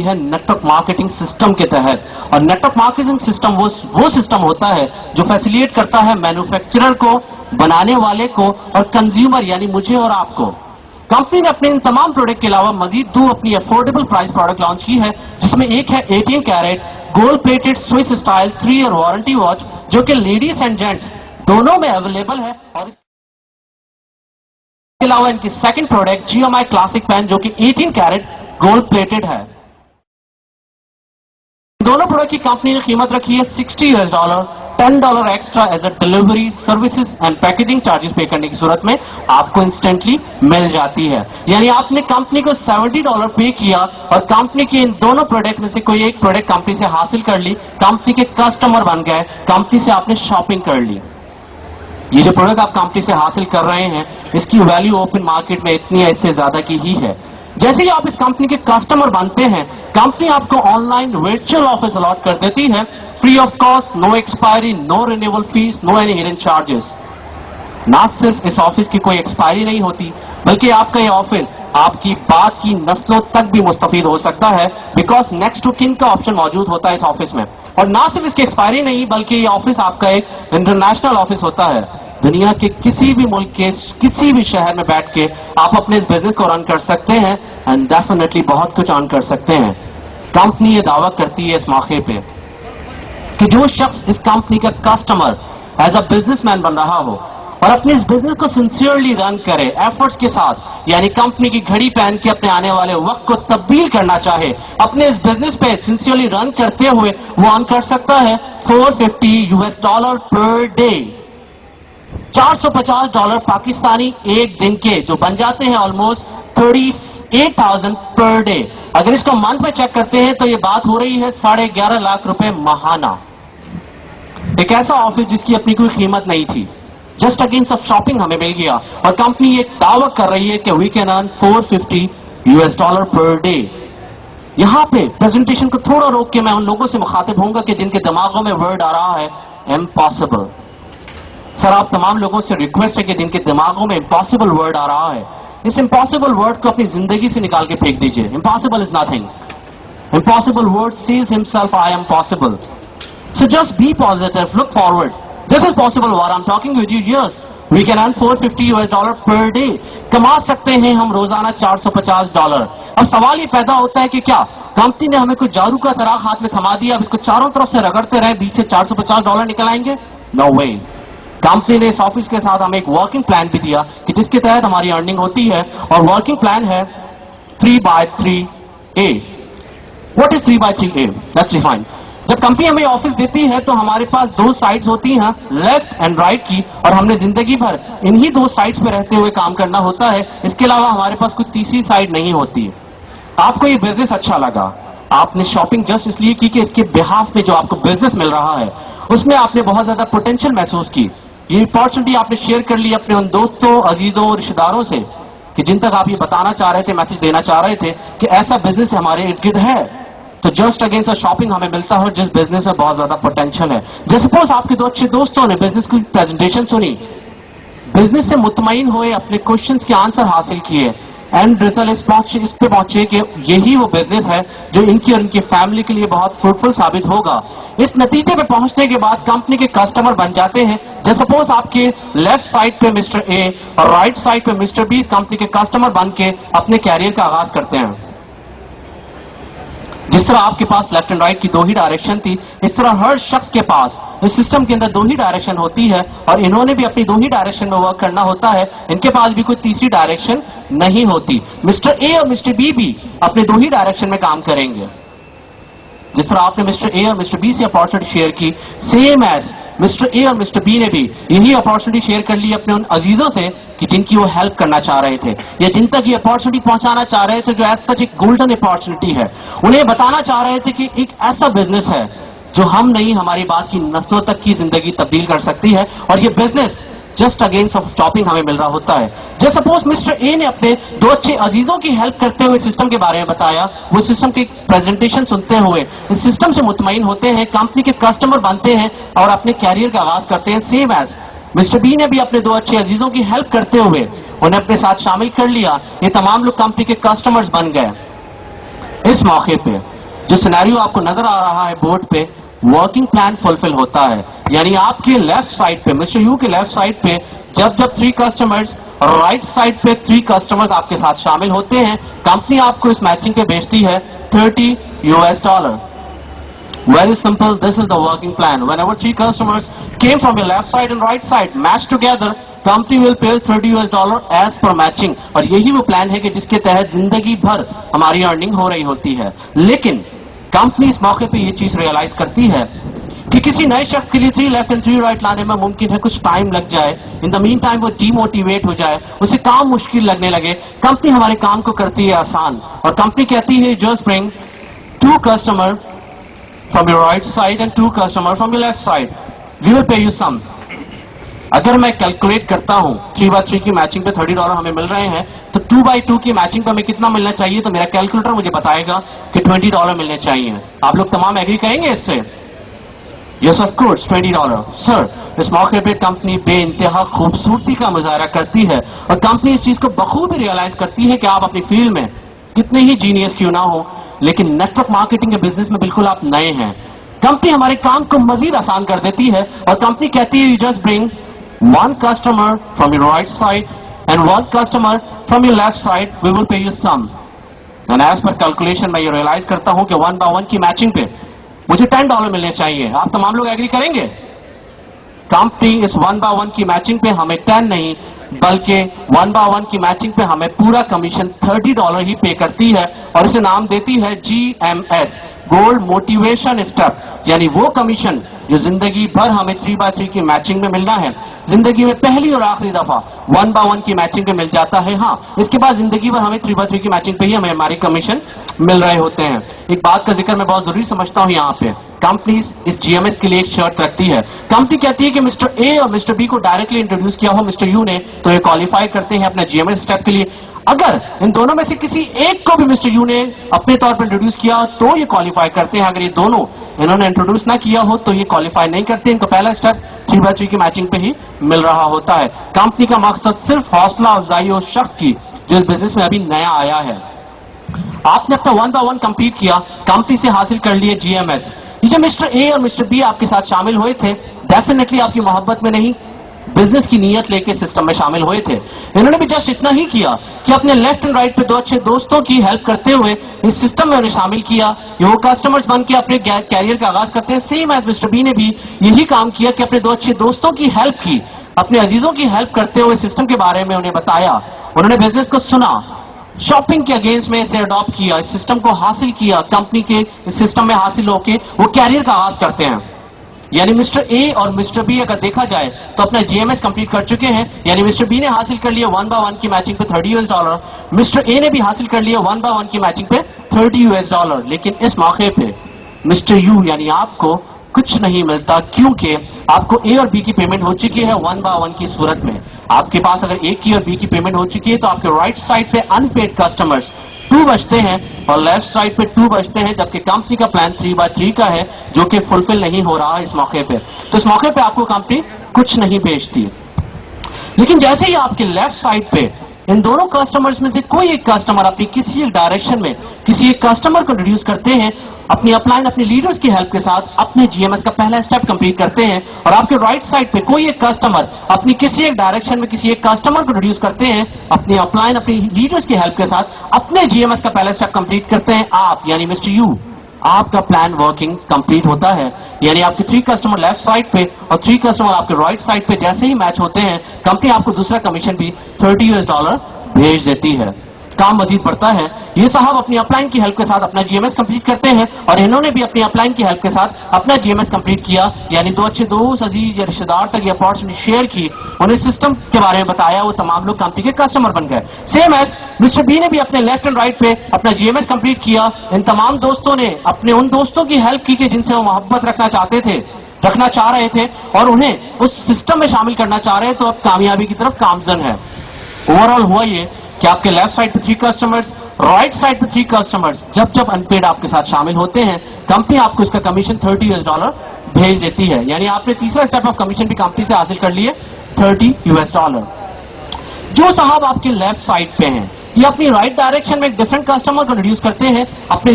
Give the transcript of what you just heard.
है network marketing system के तहत। और नेटवर्क मार्केटिंग सिस्टम वो सिस्टम होता है जो फैसिलिटेट करता है मैन्युफैक्चरर को, बनाने वाले को और कंज्यूमर यानी मुझे और आपको। कंपनी ने अपने इन तमाम प्रोडक्ट के अलावा मजीद 2 अपनी अफोर्डेबल प्राइस प्रोडक्ट लॉन्च की है, जिसमें एक है 18 carat gold plated Swiss style 3 year warranty watch, जो कि लेडीज एंड जेंट्स दोनों में अवेलेबल है। और इसके अलावा इनकी second product GMI classic pen, जो कि 18 कैरेट गोल्ड प्लेटेड है। दोनों प्रोडक्ट की कंपनी ने कीमत रखी है $60, $10 extra as a delivery services and packaging charges pay करने की सूरत में आपको इंस्टेंटली मिल जाती है। यानी आपने कंपनी को $70 पे किया और कंपनी के इन दोनों प्रोडक्ट में से कोई एक प्रोडक्ट कंपनी से हासिल कर ली, कंपनी के कस्टमर बन गए, कंपनी से आपने शॉपिंग कर ली। ये जो प्रोडक्ट आप कंपनी से हासिल कर रहे हैं, इसकी वैल्यू ओपन मार्केट में इतनी है, इससे ज्यादा की ही है। जैसे ही आप इस कंपनी के कस्टमर बनते हैं, कंपनी आपको ऑनलाइन वर्चुअल ऑफिस अलॉट कर देती है, free of cost, no expiry, no renewal fees, no any hidden charges. ना सिर्फ इस ऑफिस की कोई एक्सपायरी नहीं होती, बल्कि आपका ये ऑफिस आपकी बाद की नस्लों तक भी मुस्तफीद हो सकता है, बिकॉज नेक्स्ट टू किन का ऑप्शन मौजूद होता है इस ऑफिस में। और ना सिर्फ इसकी एक्सपायरी नहीं, बल्कि ये ऑफिस आपका एक इंटरनेशनल ऑफिस होता है। दुनिया के किसी भी मुल्क के किसी भी शहर में बैठ के आप अपने इस बिजनेस को रन कर सकते हैं एंड डेफिनेटली बहुत कुछ अर्न कर सकते हैं। कंपनी ये दावा करती है इस मौके पे कि जो शख्स इस कंपनी का कस्टमर एज अ बिजनेसमैन बन रहा हो और अपने इस बिजनेस को सिंसियरली रन करे एफर्ट्स के साथ, यानी कंपनी की घड़ी पहन के अपने आने वाले वक्त को तब्दील करना चाहे, अपने इस बिजनेस पे सिंसियरली रन करते हुए वो अर्न कर सकता है $450 पर डे, $450 पाकिस्तानी एक दिन के, जो बन जाते हैं ऑलमोस्ट 38,000 पर डे। अगर इसको मंथ में चेक करते हैं तो ये बात हो रही है 11.5 लाख रुपए माहाना। एक ऐसा ऑफिस जिसकी अपनी कोई कीमत नहीं थी, जस्ट अगेंस्ट ऑफ शॉपिंग हमें मिल गया और कंपनी ये दावा कर रही है कि we can earn $450 per day. यहां पे प्रेजेंटेशन को थोड़ा रोक के मैं उन लोगों से मुखातिब होऊंगा कि जिनके दिमागों में वर्ड आ रहा है इम्पॉसिबल। सर, आप तमाम लोगों से रिक्वेस्ट है कि जिनके दिमागों में इम्पॉसिबल वर्ड आ रहा है, इस इम्पॉसिबल वर्ड को अपनी जिंदगी से निकाल के फेंक दीजिए। Impossible is nothing. Impossible word says himself I am possible. So just be positive, look forward, this is possible what I am talking with you. Yes, we can earn $450 per day. कमा सकते हैं हम रोजाना $450। अब सवाल ये पैदा होता है कि क्या कंपनी ने हमें कोई जादू का चराग हाथ में थमा दिया, अब इसको चारों तरफ से रगड़ते रहे, बीच से $450 निकल आएंगे? नो वे। कंपनी ने इस ऑफिस के साथ हमें एक वर्किंग प्लान भी दिया कि जिसके तहत हमारी अर्निंग होती है, और वर्किंग प्लान है 3x3A। What is 3x3A? Let's define. जब कंपनी हमें ऑफिस देती है तो हमारे पास 2 साइड्स होती हैं, लेफ्ट एंड राइट की, और हमने जिंदगी भर इन्हीं 2 साइड्स पे रहते हुए काम करना होता है। इसके अलावा हमारे पास कोई तीसरी साइड नहीं होती। आपको ये बिजनेस अच्छा लगा, आपने शॉपिंग जस्ट इसलिए की कि इसके बिहाफ में जो आपको बिजनेस मिल रहा है उसमें आपने बहुत ज्यादा पोटेंशियल महसूस की। ये अपॉर्चुनिटी आपने शेयर कर ली अपने उन दोस्तों, अजीजों और रिश्तेदारों से कि जिन तक आप ये बताना चाह रहे थे, मैसेज देना चाह रहे थे कि ऐसा बिजनेस हमारे इर्द गिर्द है। तो जस्ट अगेंस्ट शॉपिंग हमें मिलता है जिस बिजनेस में बहुत ज्यादा पोटेंशियल है। जैसे सपोज आपके 2 अच्छे दोस्तों ने बिजनेस की प्रेजेंटेशन सुनी, बिजनेस से मुतमईन हुए, अपने क्वेश्चंस के आंसर हासिल किए, एंड रिजल्ट इस पे पहुंचे कि यही वो बिजनेस है जो इनकी और इनकी फैमिली के लिए बहुत फ्रूटफुल साबित होगा। इस नतीजे पे पहुंचने के बाद कंपनी के कस्टमर बन जाते हैं। जैसे सपोज आपके लेफ्ट साइड पे मिस्टर ए और राइट साइड पे मिस्टर बी कंपनी के कस्टमर बन के अपने कैरियर का आगाज करते हैं। जिस तरह आपके पास लेफ्ट एंड राइट की 2 ही डायरेक्शन थी, इस तरह हर शख्स के पास इस सिस्टम के अंदर 2 ही डायरेक्शन होती है, और इन्होंने भी अपनी 2 ही डायरेक्शन में वर्क करना होता है। इनके पास भी कोई तीसरी डायरेक्शन नहीं होती। मिस्टर ए और मिस्टर बी भी अपने 2 ही डायरेक्शन में काम करेंगे। जिस तरह आपने मिस्टर ए और मिस्टर बी से अपॉर्चुनिटी शेयर की, सेम एज मिस्टर ए और मिस्टर बी ने भी यही अपॉर्चुनिटी शेयर कर ली अपने उन अजीजों से कि जिनकी वो हेल्प करना चाह रहे थे, या जिन तक ये अपॉर्चुनिटी पहुंचाना चाह रहे थे जो एज सच एक गोल्डन अपॉर्चुनिटी है। उन्हें बताना चाह रहे थे कि एक ऐसा बिजनेस है जो हम नहीं, हमारी बात की नस्लों तक की जिंदगी तब्दील कर सकती है, और ये business just against of shopping हमें मिल रहा होता है। जैसे सपोज मिस्टर ए ने अपने 2 अच्छे अजीजों की हेल्प करते हुए सिस्टम के बारे में बताया, वो सिस्टम की प्रेजेंटेशन सुनते हुए इस सिस्टम से मुतमईन होते हैं, कंपनी के कस्टमर बनते हैं और अपने कैरियर का आगाज करते हैं। सेम एज मिस्टर बी ने भी अपने 2 अच्छे अजीजों की हेल्प करते हुए उन्हें अपने साथ शामिल कर लिया। ये तमाम लोग कंपनी के कस्टमर्स बन गए। इस मौके पे जो सिनेरियो आपको नजर आ रहा है बोर्ड पे, वर्किंग प्लान फुलफिल होता है। यानी आपके लेफ्ट साइड पे, मिस्टर यू के लेफ्ट साइड पे जब 3 कस्टमर्स और राइट साइड पे 3 कस्टमर्स आपके साथ शामिल होते हैं, कंपनी आपको इस मैचिंग पे बेचती है $30। Very simple, this is the working plan. Whenever 3 customers came from your left side and right side, matched together, company will pay $30 as per matching. और यही वो प्लान है कि जिसके तहत जिंदगी भर हमारी अर्निंग हो रही होती है। लेकिन कंपनी इस मौके पे ये चीज रियलाइज करती है कि किसी नए शख्स के लिए 3 लेफ्ट एंड 3 राइट लाने में मुमकिन है कुछ टाइम लग जाए, इन द मीन टाइम वो डीमोटिवेट हो जाए, उसे काम मुश्किल लगने लगे। कंपनी हमारे काम को करती है आसान, और कंपनी कहती है just bring 2 customer from your right side and 2 customer from your left side. We will pay you some. अगर मैं कैलकुलेट करता हूं 3x3 की मैचिंग पे $30 हमें मिल रहे हैं, तो 2x2 की मैचिंग पे हमें कितना मिलना चाहिए, तो मेरा कैलकुलेटर मुझे बताएगा कि $20 मिलने चाहिए। आप लोग तमाम एग्री करेंगे इससे? Yes of course, $20। सर, इस मौके पे कंपनी बेइंतहा खूबसूरती का मुजाहरा करती है, और कंपनी इस चीज को बखूबी रियलाइज करती है कि आप अपनी फील्ड में कितने ही जीनियस क्यों ना हो, लेकिन नेटवर्क मार्केटिंग के बिजनेस में बिल्कुल आप नए हैं। कंपनी हमारे काम को मजीद आसान कर देती है, और कंपनी कहती है you just bring 1 customer from your right side and 1 customer from your left side, we will pay you some. And as per calculation मैं ये रियलाइज करता हूं कि 1x1 की मैचिंग पे मुझे $10 मिलने चाहिए। आप तमाम लोग एग्री करेंगे? कंपनी इस 1x1 की मैचिंग पे हमें 10 नहीं बल्कि 1x1 की मैचिंग पे हमें पूरा कमीशन $30 ही पे करती है, और इसे नाम देती है GMS, गोल्ड मोटिवेशन स्टेप। यानी वो कमीशन जो जिंदगी भर हमें 3x3 की मैचिंग में मिलना है, जिंदगी में पहली और आखिरी दफा 1x1 की मैचिंग पे मिल जाता है। हाँ, इसके बाद जिंदगी भर हमें 3x3 की मैचिंग पे ही हमें हमारी कमीशन मिल रहे होते हैं। एक बात का जिक्र मैं बहुत जरूरी समझता हूं यहाँ पे, कंपनीज इस GMS के लिए एक शर्त रखती है। कंपनी कहती है कि मिस्टर ए और मिस्टर बी को डायरेक्टली इंट्रोड्यूस किया हो मिस्टर यू ने, तो ये क्वालिफाई करते हैं अपना GMS स्टेप के लिए। अगर इन दोनों में से किसी एक को भी मिस्टर यू ने अपने तौर पर इंट्रोड्यूस किया तो ये क्वालिफाई करते हैं। अगर ये दोनों इन्होंने इंट्रोड्यूस ना किया हो तो ये क्वालिफाई नहीं करते, इनको पहला स्टेप 3x3 की मैचिंग पे ही मिल रहा होता है। कंपनी का मकसद सिर्फ हौसला अफजाई उस शख्स की जो इस बिजनेस में अभी नया आया है। आपने अपना 1x1 कंप्लीट किया, कंपनी से हासिल कर लिए GMS। ये जो मिस्टर ए और मिस्टर बी आपके साथ शामिल हुए थे, डेफिनेटली आपकी मोहब्बत में नहीं, बिजनेस की नीयत लेके सिस्टम में शामिल हुए थे। इन्होंने भी जस्ट इतना ही किया कि अपने लेफ्ट एंड राइट पे 2 अच्छे दोस्तों की हेल्प करते हुए इस सिस्टम में उन्हें शामिल किया। ये वो कस्टमर्स बन के अपने कैरियर का आगाज करते हैं। सेम एज मिस्टर बी ने भी यही काम किया कि अपने 2 अच्छे दोस्तों की हेल्प की, अपने अजीजों की हेल्प करते हुए सिस्टम के बारे में उन्हें बताया। उन्होंने बिजनेस को सुना, शॉपिंग के अगेंस्ट में इसे अडॉप्ट किया, इस सिस्टम को हासिल किया, कंपनी के इस सिस्टम में हासिल होकर वो कैरियर का आगाज करते हैं। यानी मिस्टर ए और मिस्टर बी अगर देखा जाए तो अपना GMS कंप्लीट कर चुके हैं। यानी मिस्टर बी ने हासिल कर लिया 1x1 की मैचिंग पे $30, मिस्टर ए ने भी हासिल कर लिया 1x1 की मैचिंग पे $30। लेकिन इस मौके पे मिस्टर यू यानी आपको कुछ नहीं मिलता, क्योंकि आपको ए और बी की पेमेंट हो चुकी है 1x1 की सूरत में। आपके पास अगर ए की और बी की पेमेंट हो चुकी है तो आपके राइट साइड पे अनपेड कस्टमर्स 2 बचते हैं और लेफ्ट साइड पे 2 बचते हैं, जबकि कंपनी का प्लान 3x3 का है जो कि फुलफिल नहीं हो रहा इस मौके पे। तो इस मौके पे आपको कंपनी कुछ नहीं बेचती। लेकिन जैसे ही आपके लेफ्ट साइड पे इन दोनों कस्टमर्स में से कोई एक कस्टमर अपनी किसी एक डायरेक्शन में किसी एक कस्टमर को इंट्रोड्यूस करते हैं, अपनी अपलाइन अपने लीडर्स की हेल्प के साथ अपने GMS का पहला स्टेप कंप्लीट करते हैं, और आपके राइट साइड पे कोई एक कस्टमर अपनी किसी एक डायरेक्शन में किसी एक कस्टमर को इंट्रोड्यूस करते हैं, अपनी अपलाइन अपनी लीडर्स की हेल्प के साथ अपने GMS का पहला स्टेप कंप्लीट करते हैं आप यानी मिस्टर यू, आपका प्लान वर्किंग कंप्लीट होता है। यानी आपके 3 कस्टमर लेफ्ट साइड पे और 3 कस्टमर आपके राइट साइड पे जैसे ही मैच होते हैं, कंपनी आपको दूसरा कमीशन भी $30 भेज देती है। काम मजीद बढ़ता है। ये साहब अपनी अपलाइन की हेल्प के साथ अपना GMS कंप्लीट करते हैं, और इन्होंने भी अपनी अपलाइन की हेल्प के साथ अपना GMS कंप्लीट किया। यानी 2 अच्छे दोस्त अजीज या रिश्तेदार तक ये अपॉर्चुनिटी शेयर की, उन्हें सिस्टम के बारे में बताया, वो तमाम लोग कंपनी के कस्टमर बन गए। सेम एज मिस्टर बी ने भी अपने लेफ्ट एंड राइट पे अपना GMS कंप्लीट किया। इन तमाम दोस्तों ने अपने उन दोस्तों की हेल्प की कि जिनसे वो मोहब्बत रखना चाह रहे थे और उन्हें उस सिस्टम में शामिल करना चाह रहे हैं, तो अब कामयाबी की तरफ गामजन है। ओवरऑल हुआ ये कि आपके लेफ्ट साइड पे 3 कस्टमर्स, राइट साइड पे 3 कस्टमर्स जब अनपेड आपके साथ शामिल होते हैं, कंपनी आपको इसका कमीशन $30 भेज देती है। यानी आपने तीसरा स्टेप ऑफ कमीशन भी कंपनी से हासिल कर लिए $30। जो साहब आपके लेफ्ट साइड पे हैं, ये अपनी राइट डायरेक्शन में एक डिफरेंट कस्टमर को इंट्रोड्यूस करते हैं अपने